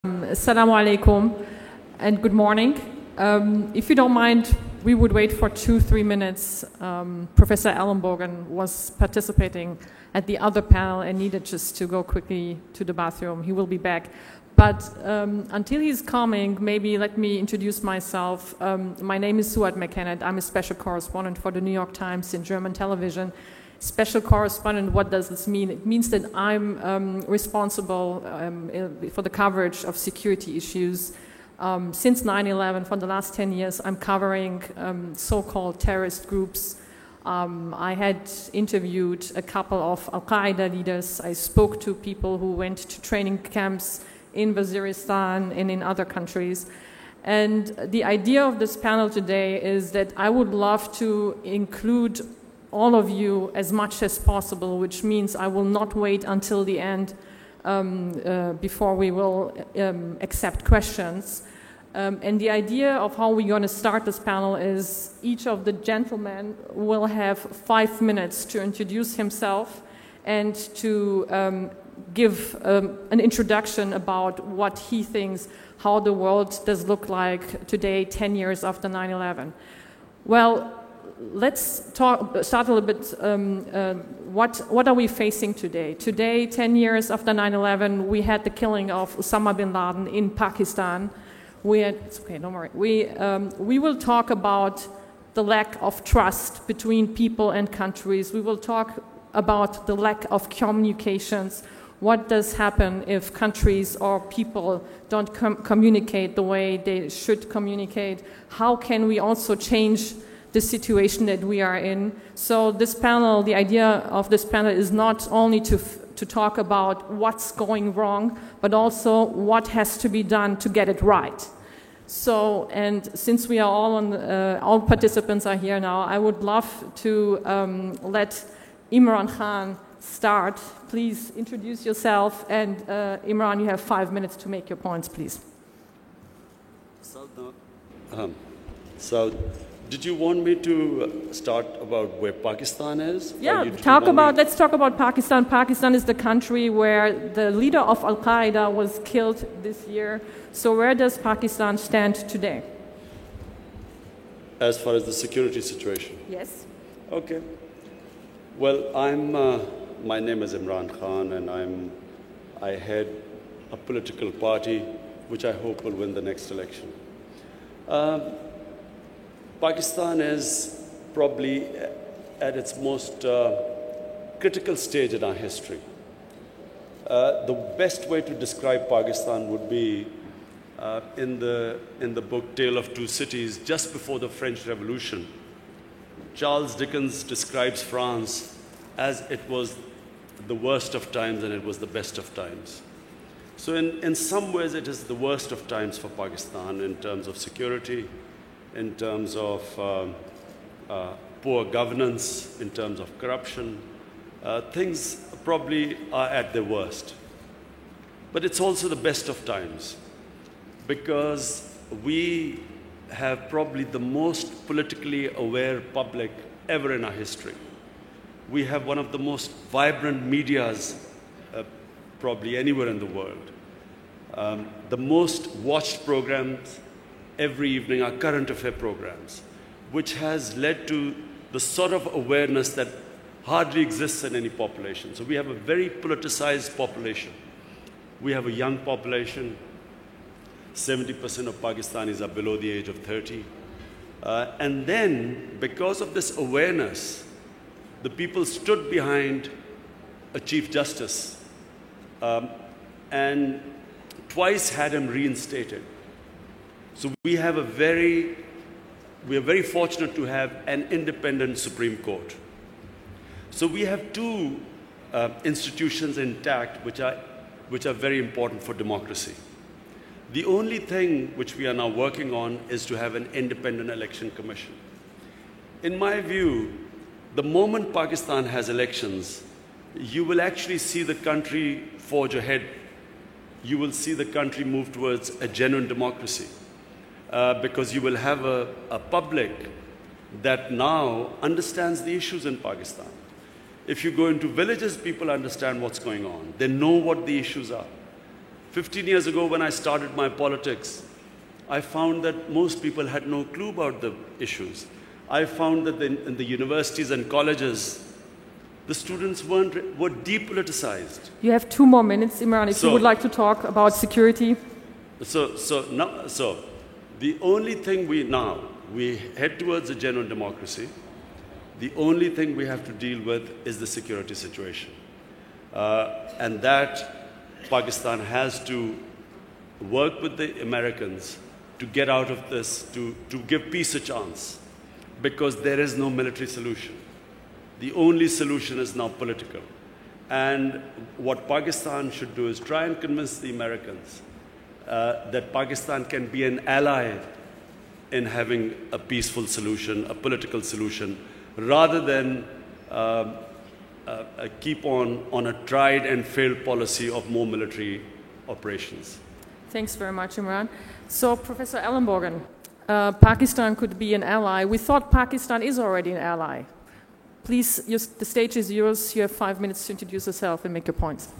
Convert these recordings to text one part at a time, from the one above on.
Assalamu alaikum and good morning. If you don't mind, we would wait for 2-3 minutes. Professor Ellenbogen was participating at the other panel and needed just to go quickly to the bathroom. He will be back. But until he's coming, maybe let me introduce myself. My name is Suad McKennett. I'm a special correspondent for the New York Times in German television. Special correspondent, what does this mean? It means that I'm responsible for the coverage of security issues. Since 9/11, for the last 10 years, I'm covering so-called terrorist groups. I had interviewed a couple of Al-Qaeda leaders. I spoke to people who went to training camps in Waziristan and in other countries. And the idea of this panel today is that I would love to include all of you as much as possible, which means I will not wait until the end before we will accept questions. And the idea of how we're going to start this panel is each of the gentlemen will have 5 minutes to introduce himself and to give an introduction about what he thinks, how the world does look like today, 10 years after 9/11. Well, let's start a little bit. What are we facing today? Today, 10 years after 9/11, we had the killing of Osama bin Laden in Pakistan. It's okay, don't worry. We will talk about the lack of trust between people and countries. We will talk about the lack of communications. What does happen if countries or people don't communicate the way they should communicate? How can we also change the situation that we are in? So this panel, the idea of this panel is not only to talk about what's going wrong, but also what has to be done to get it right. So, and since we are all participants are here now, I would love to let Imran Khan start. Please introduce yourself, and Imran, you have 5 minutes to make your points, please. So, did you want me to start about where Pakistan is? Yeah, let's talk about Pakistan. Pakistan is the country where the leader of Al-Qaeda was killed this year. So where does Pakistan stand today? As far as the security situation? Yes. Okay. Well, my name is Imran Khan, and I head a political party which I hope will win the next election. Pakistan is probably at its most critical stage in our history. The best way to describe Pakistan would be in the book Tale of Two Cities, just before the French Revolution. Charles Dickens describes France as it was the worst of times and it was the best of times. So in some ways it is the worst of times for Pakistan in terms of security, in terms of poor governance, in terms of corruption. Things probably are at their worst. But it's also the best of times because we have probably the most politically aware public ever in our history. We have one of the most vibrant medias probably anywhere in the world. The most watched programs every evening are current affair programs, which has led to the sort of awareness that hardly exists in any population. So we have a very politicized population. We have a young population. 70% of Pakistanis are below the age of 30. And then, because of this awareness, the people stood behind a Chief Justice and twice had him reinstated. So we are very fortunate to have an independent Supreme Court. So we have two institutions intact which are very important for democracy. The only thing which we are now working on is to have an independent election commission. In my view, the moment Pakistan has elections, you will actually see the country forge ahead. You will see the country move towards a genuine democracy. Because you will have a public that now understands the issues in Pakistan. If you go into villages, people understand what's going on. They know what the issues are. 15 years ago, when I started my politics, I found that most people had no clue about the issues. I found that in the universities and colleges, the students were depoliticized. You have 2 more minutes, Imran, if you would like to talk about security. So the only thing we head towards a genuine democracy. The only thing we have to deal with is the security situation. And that Pakistan has to work with the Americans to get out of this, to give peace a chance, because there is no military solution. The only solution is now political. And what Pakistan should do is try and convince the Americans that Pakistan can be an ally in having a peaceful solution, a political solution, rather than keep on a tried and failed policy of more military operations. Thanks very much, Imran. So, Professor Ellenbogen, Pakistan could be an ally. We thought Pakistan is already an ally. Please, the stage is yours. You have 5 minutes to introduce yourself and make your points.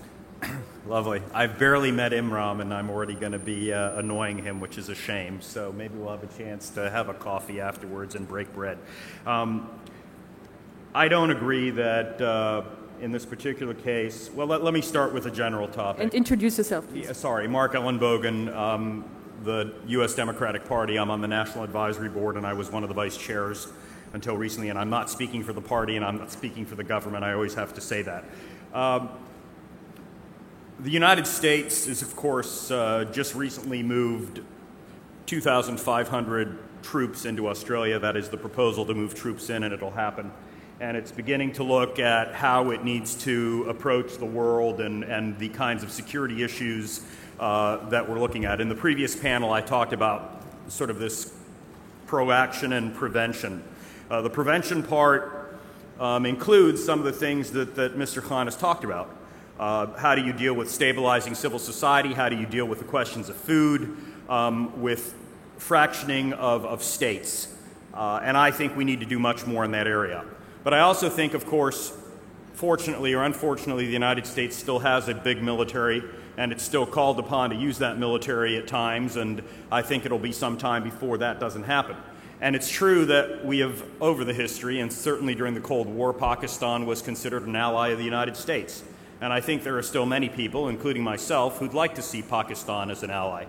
Lovely. I've barely met Imran, and I'm already going to be annoying him, which is a shame. So maybe we'll have a chance to have a coffee afterwards and break bread. I don't agree that in this particular case, well, let me start with a general topic. And introduce yourself, please. Yeah, sorry, Mark Ellenbogen, the U.S. Democratic Party. I'm on the National Advisory Board, and I was one of the vice chairs until recently, and I'm not speaking for the party, and I'm not speaking for the government. I always have to say that. The United States is, of course, just recently moved 2,500 troops into Australia. That is the proposal to move troops in, and it'll happen. And it's beginning to look at how it needs to approach the world and the kinds of security issues that we're looking at. In the previous panel, I talked about sort of this proaction and prevention. The prevention part includes some of the things that Mr. Khan has talked about. How do you deal with stabilizing civil society? How do you deal with the questions of food, with fractioning of states? And I think we need to do much more in that area. But I also think, of course, fortunately or unfortunately, the United States still has a big military, and it's still called upon to use that military at times, and I think it'll be some time before that doesn't happen. And it's true that we have, over the history, and certainly during the Cold War, Pakistan was considered an ally of the United States. And I think there are still many people, including myself, who'd like to see Pakistan as an ally.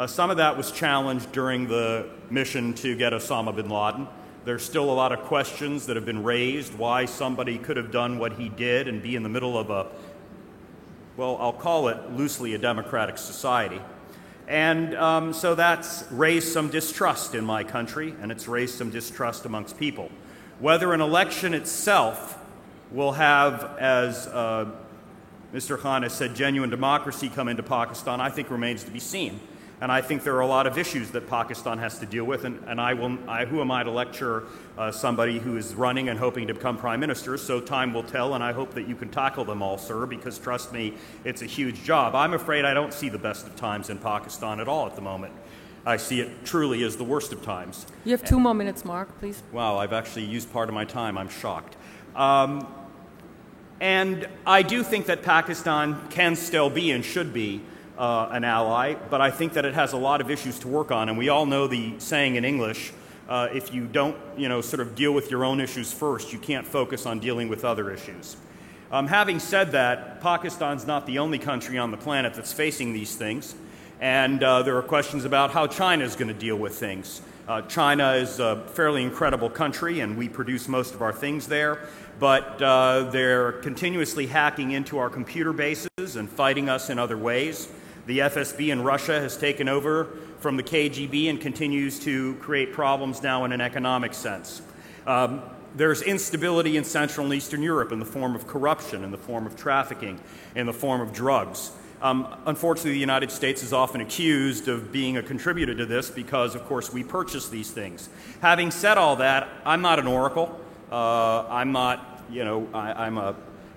Some of that was challenged during the mission to get Osama bin Laden. There's still a lot of questions that have been raised, why somebody could have done what he did and be in the middle of a, well, I'll call it loosely a democratic society. And so that's raised some distrust in my country, and it's raised some distrust amongst people. Whether an election itself will have, as Mr. Khan has said, genuine democracy come into Pakistan, I think remains to be seen. And I think there are a lot of issues that Pakistan has to deal with, and who am I to lecture somebody who is running and hoping to become prime minister? So time will tell, and I hope that you can tackle them all, sir, because trust me, it's a huge job. I'm afraid I don't see the best of times in Pakistan at all at the moment. I see it truly as the worst of times. You have 2 more minutes, Mark, please. Wow, I've actually used part of my time. I'm shocked. And I do think that Pakistan can still be and should be an ally, but I think that it has a lot of issues to work on, and we all know the saying in English, if you don't, sort of deal with your own issues first, you can't focus on dealing with other issues. Having said that, Pakistan's not the only country on the planet that's facing these things, and there are questions about how China is going to deal with things. China is a fairly incredible country, and we produce most of our things there, but they're continuously hacking into our computer bases and fighting us in other ways. The FSB in Russia has taken over from the KGB and continues to create problems now in an economic sense. There's instability in Central and Eastern Europe in the form of corruption, in the form of trafficking, in the form of drugs. Unfortunately, the United States is often accused of being a contributor to this because, of course, we purchase these things. Having said all that, I'm not an oracle. I'm not, I'm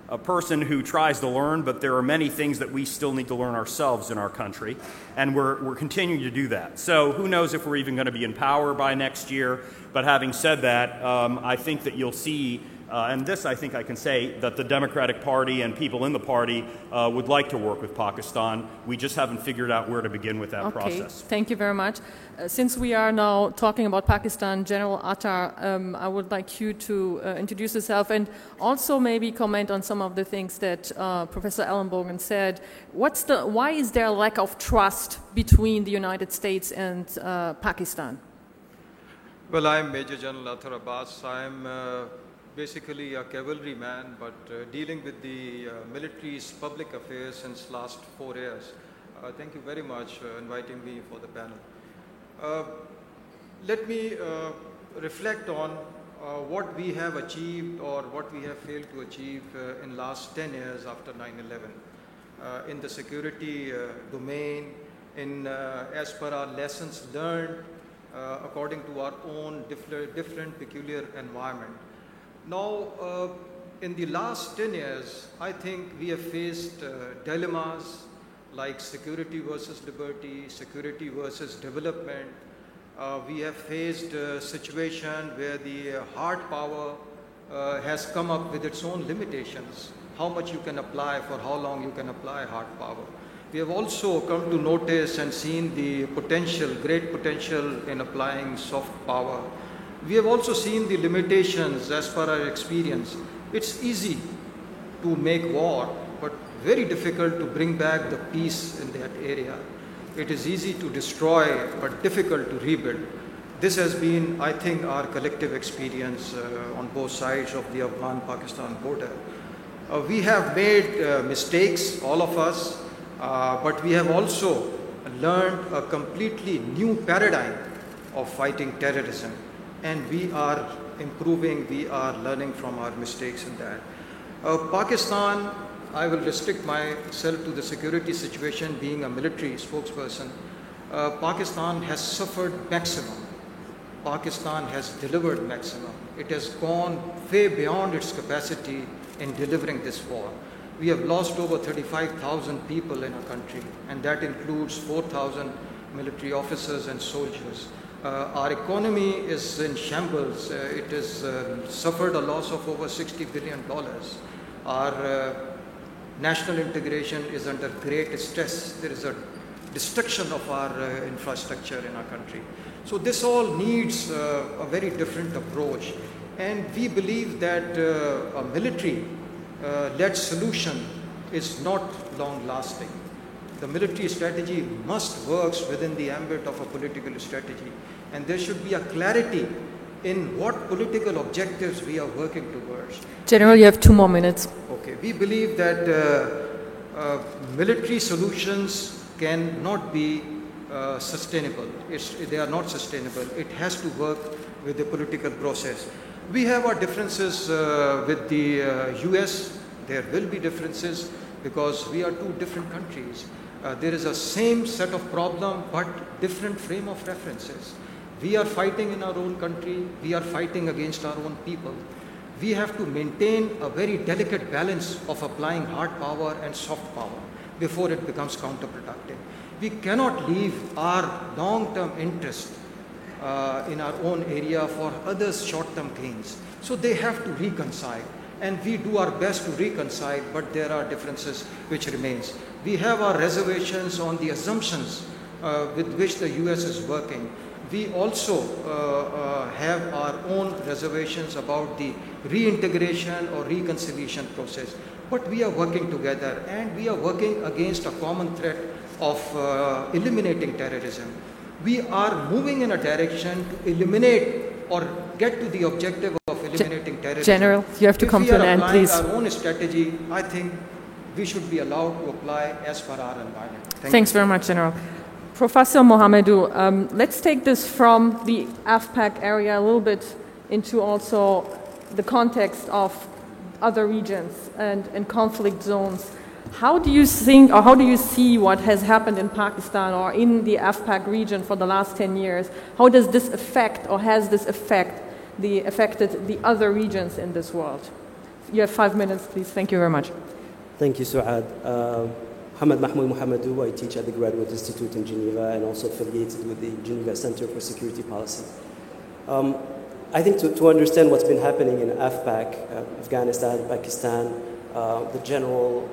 a person who tries to learn, but there are many things that we still need to learn ourselves in our country, and we're continuing to do that. So who knows if we're even going to be in power by next year, but having said that, I think that you'll see And this, I think I can say, that the Democratic Party and people in the party would like to work with Pakistan. We just haven't figured out where to begin with that process. Thank you very much. Since we are now talking about Pakistan, General Attar, I would like you to introduce yourself and also maybe comment on some of the things that Professor Ellenbogen said. Why is there a lack of trust between the United States and Pakistan? Well, I'm Major General Attar Abbas. I'm basically a cavalryman, but dealing with the military's public affairs since last 4 years. Thank you very much for inviting me for the panel. Let me reflect on what we have achieved or what we have failed to achieve in last 10 years after 9/11 in the security domain, as per our lessons learned according to our own different peculiar environment. Now, in the last 10 years, I think we have faced dilemmas like security versus liberty, security versus development. We have faced a situation where the hard power has come up with its own limitations, how much you can apply, for how long you can apply hard power. We have also come to notice and seen the potential, great potential in applying soft power. We have also seen the limitations as per our experience. It's easy to make war, but very difficult to bring back the peace in that area. It is easy to destroy, but difficult to rebuild. This has been, I think, our collective experience on both sides of the Afghan-Pakistan border. We have made mistakes, all of us, but we have also learned a completely new paradigm of fighting terrorism. And we are improving, we are learning from our mistakes in that. Pakistan, I will restrict myself to the security situation being a military spokesperson. Pakistan has suffered maximum. Pakistan has delivered maximum. It has gone way beyond its capacity in delivering this war. We have lost over 35,000 people in our country, and that includes 4,000 military officers and soldiers. Our economy is in shambles. It has suffered a loss of over $60 billion. Our national integration is under great stress. There is a destruction of our infrastructure in our country. So this all needs a very different approach. And we believe that a military-led solution is not long-lasting. The military strategy must work within the ambit of a political strategy. And there should be a clarity in what political objectives we are working towards. General, you have 2 more minutes. Okay. We believe that military solutions cannot be sustainable. They are not sustainable. It has to work with the political process. We have our differences with the US. There will be differences because we are two different countries. There is a same set of problem but different frame of references. We are fighting in our own country. We are fighting against our own people. We have to maintain a very delicate balance of applying hard power and soft power before it becomes counterproductive. We cannot leave our long-term interest in our own area for others' short-term gains. So they have to reconcile. And we do our best to reconcile, but there are differences which remains. We have our reservations on the assumptions with which the US is working. We also have our own reservations about the reintegration or reconciliation process. But we are working together, and we are working against a common threat of eliminating terrorism. We are moving in a direction to eliminate or get to the objective of eliminating terrorism. General, you have to come to an end, please. If we are applying our own strategy, I think we should be allowed to apply as per our environment. Thanks very much, General. Professor Mohammadou, let's take this from the AFPAC area a little bit into also the context of other regions and conflict zones. How do you think, or how do you see what has happened in Pakistan or in the AFPAC region for the last 10 years? How does this affect, or has this affected the other regions in this world? You have 5 minutes, please. Thank you very much. Thank you, Suad. Mohammed Mahmoud Mohammadou. I teach at the Graduate Institute in Geneva and also affiliated with the Geneva Center for Security Policy. I think to understand what's been happening in AFPAC, Afghanistan, Pakistan, the general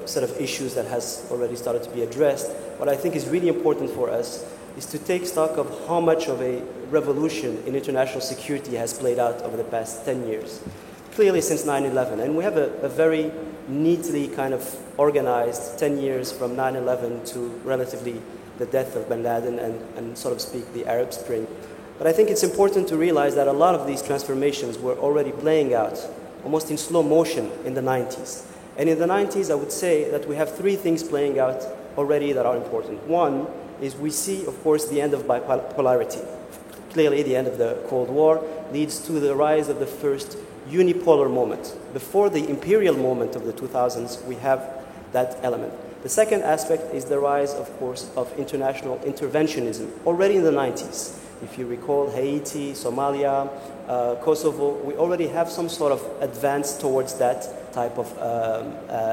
set of issues that has already started to be addressed, what I think is really important for us is to take stock of how much of a revolution in international security has played out over the past 10 years. Clearly since 9/11, and we have a very neatly kind of organized 10 years from 9/11 to relatively the death of bin Laden and sort of speak the Arab Spring. But I think it's important to realize that a lot of these transformations were already playing out almost in slow motion in the 90s. And in the 90s, I would say that we have three things playing out already that are important. One is we see, of course, the end of bipolarity. Clearly, the end of the Cold War leads to the rise of the first unipolar moment. Before the imperial moment of the 2000s, we have that element. The second aspect is the rise, of course, of international interventionism, already in the 90s. If you recall Haiti, Somalia, Kosovo, we already have some sort of advance towards that type of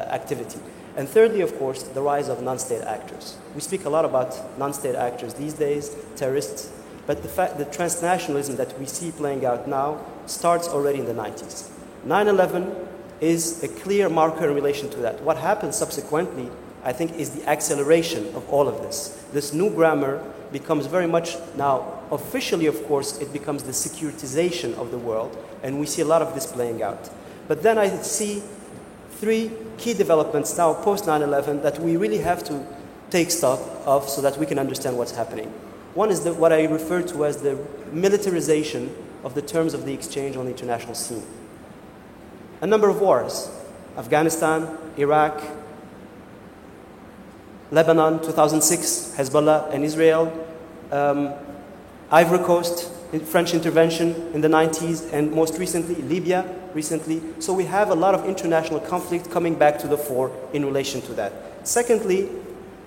activity. And thirdly, of course, the rise of non-state actors. We speak a lot about non-state actors these days, terrorists, but the transnationalism that we see playing out now starts already in the 90s. 9/11 is a clear marker in relation to that. What happened subsequently, I think, is the acceleration of all of this. This new grammar becomes very much now, officially, of course, it becomes the securitization of the world, and we see a lot of this playing out. But then I see three key developments now post 9/11 that we really have to take stock of so that we can understand what's happening. One is what I refer to as the militarization of the terms of the exchange on the international scene. A number of wars, Afghanistan, Iraq, Lebanon, 2006, Hezbollah and Israel, Ivory Coast, French intervention in the 90s, and most recently, Libya recently. So we have a lot of international conflict coming back to the fore in relation to that. Secondly,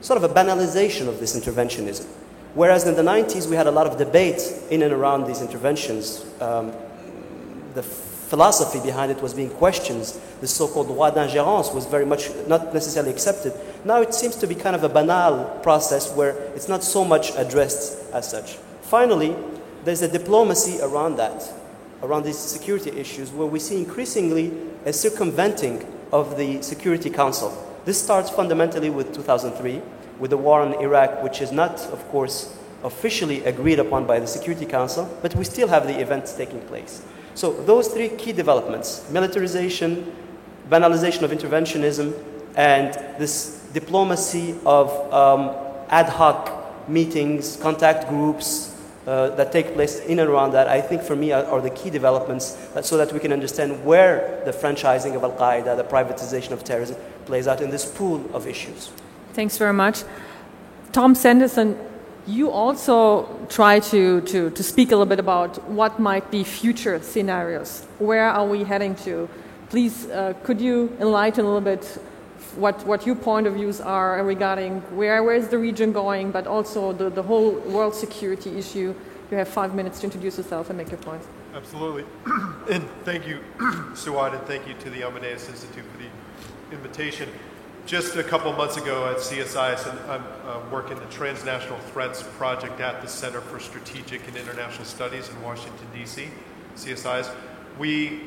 sort of a banalization of this interventionism. Whereas in the 90s, we had a lot of debate in and around these interventions. The philosophy behind it was being questioned. The so-called droit d'ingérence was very much not necessarily accepted. Now it seems to be kind of a banal process where it's not so much addressed as such. Finally, there's a diplomacy around that, around these security issues, where we see increasingly a circumventing of the Security Council. This starts fundamentally with 2003, with the war in Iraq, which is not, of course, officially agreed upon by the Security Council, but we still have the events taking place. So those three key developments, militarization, banalization of interventionism, and this diplomacy of ad hoc meetings, contact groups that take place in and around that, I think for me are the key developments so that we can understand where the franchising of Al-Qaeda, the privatization of terrorism plays out in this pool of issues. Thanks very much. Tom Sanderson, you also try to speak a little bit about what might be future scenarios. Where are we heading to? Please, could you enlighten a little bit what your point of views are regarding where is the region going, but also the whole world security issue. You have 5 minutes to introduce yourself and make your point. Absolutely. And thank you, Suad, and thank you to the Amadeus Institute for the invitation. Just a couple of months ago at CSIS, I'm working the Transnational Threats Project at the Center for Strategic and International Studies in Washington, D.C., CSIS. We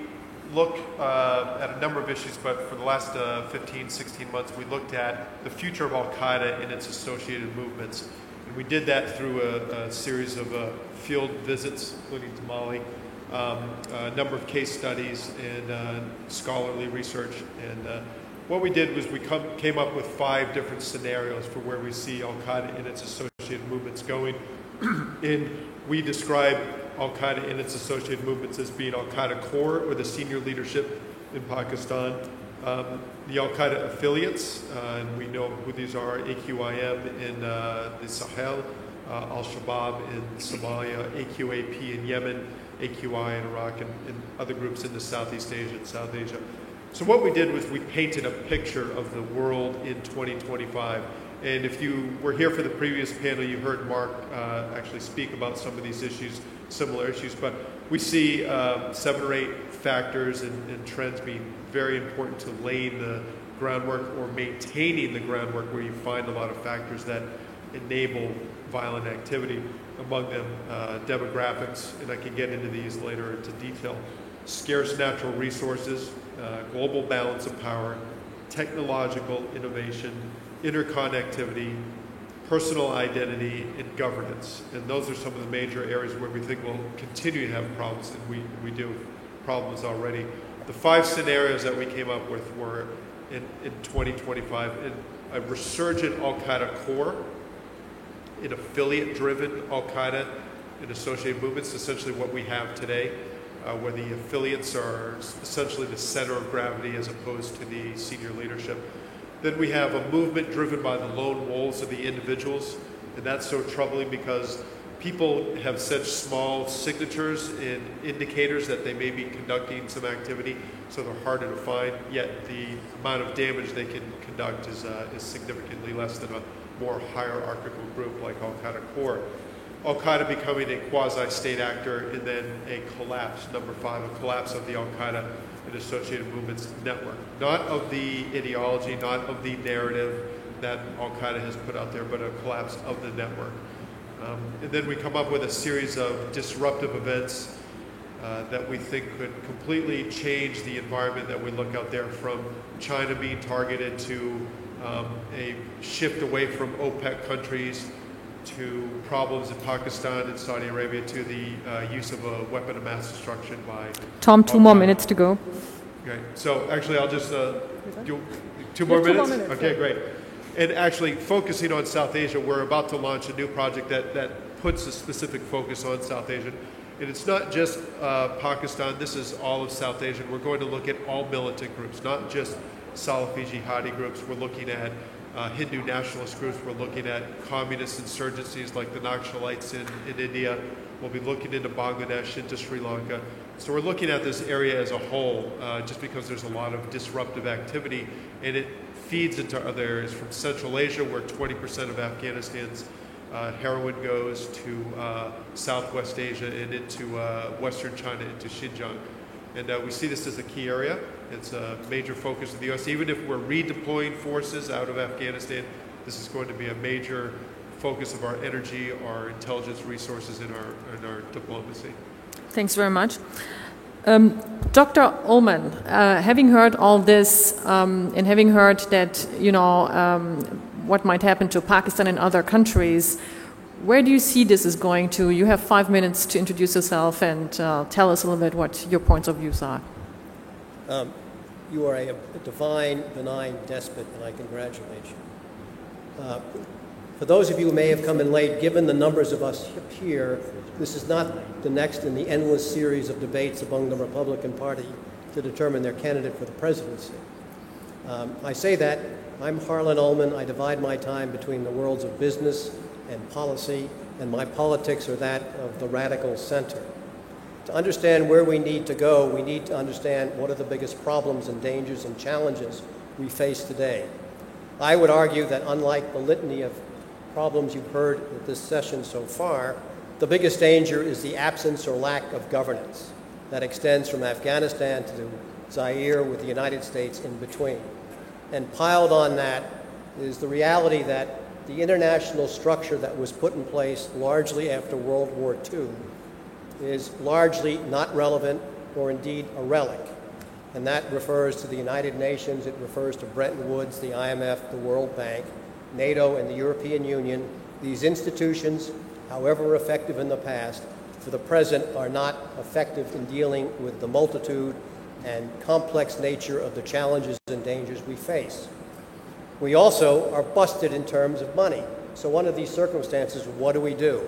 look at a number of issues, but for the last 15, 16 months, we looked at the future of Al-Qaeda and its associated movements. And we did that through a series of field visits, including to Mali, a number of case studies and scholarly research. And what we did was we came up with 5 different scenarios for where we see Al-Qaeda and its associated movements going. And we describe Al-Qaeda and its associated movements as being Al-Qaeda core, or the senior leadership in Pakistan, the Al-Qaeda affiliates, and we know who these are: AQIM in the Sahel, Al-Shabaab in Somalia, AQAP in Yemen, AQI in Iraq, and other groups in the Southeast Asia and South Asia. So what we did was we painted a picture of the world in 2025. And if you were here for the previous panel, you heard Mark actually speak about some of these issues, similar issues. But we see 7 or 8 factors and trends being very important to laying the groundwork or maintaining the groundwork, where you find a lot of factors that enable violent activity, among them demographics, and I can get into these later into detail, scarce natural resources, global balance of power, technological innovation, interconnectivity, personal identity, and governance. And those are some of the major areas where we think we'll continue to have problems, and we do problems already. The 5 scenarios that we came up with were in 2025, in a resurgent al-Qaeda core, an affiliate-driven al-Qaeda and associated movements, essentially what we have today, where the affiliates are essentially the center of gravity as opposed to the senior leadership. Then we have a movement driven by the lone wolves of the individuals, and that's so troubling because people have such small signatures and indicators that they may be conducting some activity, so they're harder to find, yet the amount of damage they can conduct is significantly less than a more hierarchical group like Al-Qaeda core. Al-Qaeda becoming a quasi-state actor, and then a collapse, number 5, a collapse of the Al-Qaeda and associated movements network. Not of the ideology, not of the narrative that Al-Qaeda has put out there, but a collapse of the network. And then we come up with a series of disruptive events that we think could completely change the environment that we look out there, from China being targeted to a shift away from OPEC countries, to problems in Pakistan and Saudi Arabia, to the use of a weapon of mass destruction by Tom, 2 more minutes to go. Okay, so actually I'll just do 2 more minutes? Okay, great. And actually focusing on South Asia, we're about to launch a new project that puts a specific focus on South Asia. And it's not just Pakistan, this is all of South Asia. We're going to look at all militant groups, not just Salafi jihadi groups. We're looking at Hindu nationalist groups. We're looking at communist insurgencies like the Naxalites in India. We'll be looking into Bangladesh, into Sri Lanka. So we're looking at this area as a whole, just because there's a lot of disruptive activity, and it feeds into other areas, from Central Asia, where 20% of Afghanistan's heroin goes, to Southwest Asia and into Western China, into Xinjiang. And we see this as a key area. It's a major focus of the U.S. Even if we're redeploying forces out of Afghanistan, this is going to be a major focus of our energy, our intelligence resources, and our diplomacy. Thanks very much. Dr. Ullman, having heard all this and having heard that, what might happen to Pakistan and other countries, where do you see this is going to? You have 5 minutes to introduce yourself and tell us a little bit what your points of views are. You are a divine, benign despot, and I congratulate you. For those of you who may have come in late, given the numbers of us here, this is not the next in the endless series of debates among the Republican Party to determine their candidate for the presidency. I say that. I'm Harlan Ullman. I divide my time between the worlds of business and policy, and my politics are that of the radical center. To understand where we need to go, we need to understand what are the biggest problems and dangers and challenges we face today. I would argue that unlike the litany of problems you've heard at this session so far, the biggest danger is the absence or lack of governance that extends from Afghanistan to Zaire, with the United States in between. And piled on that is the reality that the international structure that was put in place largely after World War II is largely not relevant, or indeed a relic. And that refers to the United Nations, it refers to Bretton Woods, the IMF, the World Bank, NATO, and the European Union. These institutions, however effective in the past, for the present are not effective in dealing with the multitude and complex nature of the challenges and dangers we face. We also are busted in terms of money. So under these circumstances, what do?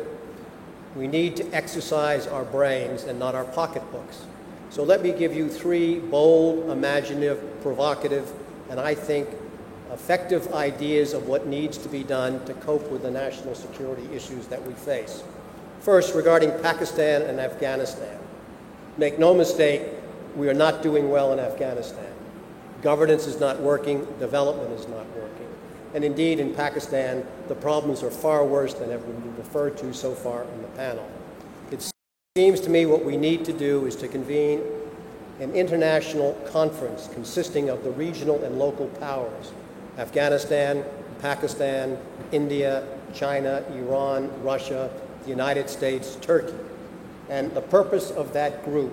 We need to exercise our brains and not our pocketbooks. So let me give you 3 bold, imaginative, provocative, and I think effective ideas of what needs to be done to cope with the national security issues that we face. First, regarding Pakistan and Afghanistan. Make no mistake, we are not doing well in Afghanistan. Governance is not working, development is not working. And indeed, in Pakistan, the problems are far worse than have been referred to so far in the panel. It seems to me what we need to do is to convene an international conference consisting of the regional and local powers, Afghanistan, Pakistan, India, China, Iran, Russia, the United States, Turkey. And the purpose of that group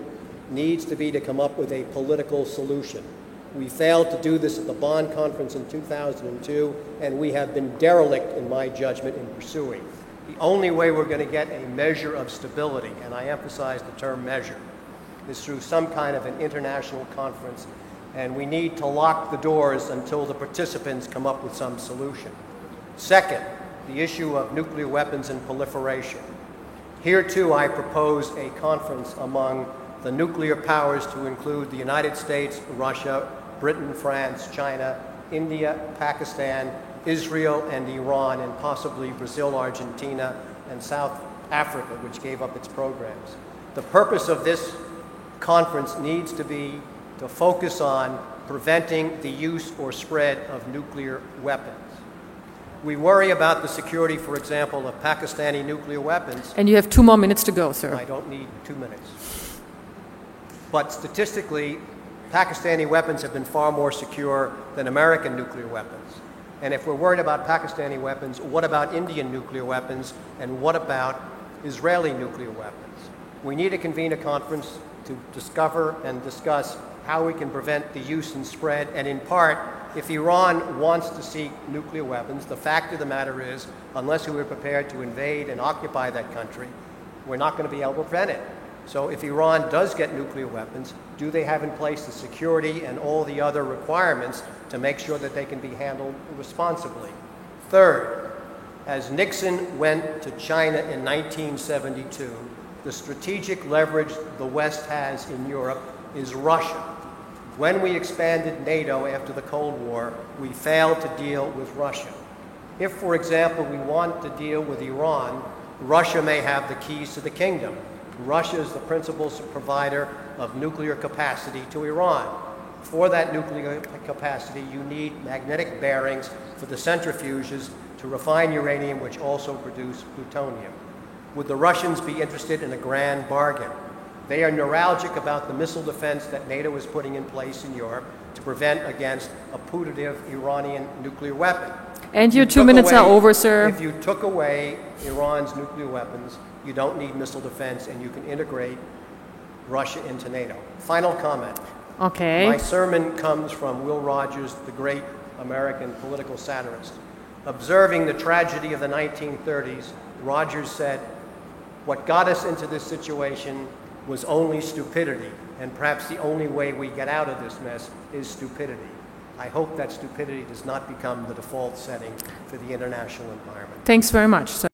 needs to be to come up with a political solution. We failed to do this at the Bonn Conference in 2002, and we have been derelict, in my judgment, in pursuing. The only way we're going to get a measure of stability, and I emphasize the term measure, is through some kind of an international conference, and we need to lock the doors until the participants come up with some solution. Second, the issue of nuclear weapons and proliferation. Here, too, I propose a conference among the nuclear powers to include the United States, Russia, Britain, France, China, India, Pakistan, Israel, and Iran, and possibly Brazil, Argentina, and South Africa, which gave up its programs. The purpose of this conference needs to be to focus on preventing the use or spread of nuclear weapons. We worry about the security, for example, of Pakistani nuclear weapons. And you have 2 more minutes to go, sir. I don't need 2 minutes. But statistically, Pakistani weapons have been far more secure than American nuclear weapons. And if we're worried about Pakistani weapons, what about Indian nuclear weapons? And what about Israeli nuclear weapons? We need to convene a conference to discover and discuss how we can prevent the use and spread. And in part, if Iran wants to seek nuclear weapons, the fact of the matter is, unless we are prepared to invade and occupy that country, we're not going to be able to prevent it. So if Iran does get nuclear weapons, do they have in place the security and all the other requirements to make sure that they can be handled responsibly? Third, as Nixon went to China in 1972, the strategic leverage the West has in Europe is Russia. When we expanded NATO after the Cold War, we failed to deal with Russia. If, for example, we want to deal with Iran, Russia may have the keys to the kingdom. Russia is the principal provider of nuclear capacity to Iran. For that nuclear capacity, you need magnetic bearings for the centrifuges to refine uranium, which also produce plutonium. Would the Russians be interested in a grand bargain? They are neuralgic about the missile defense that NATO is putting in place in Europe to prevent against a putative Iranian nuclear weapon. And your 2 minutes are over, sir. If you took away Iran's nuclear weapons, you don't need missile defense, and you can integrate Russia into NATO. Final comment. Okay. My sermon comes from Will Rogers, the great American political satirist. Observing the tragedy of the 1930s, Rogers said, "What got us into this situation was only stupidity, and perhaps the only way we get out of this mess is stupidity." I hope that stupidity does not become the default setting for the international environment. Thanks very much, sir.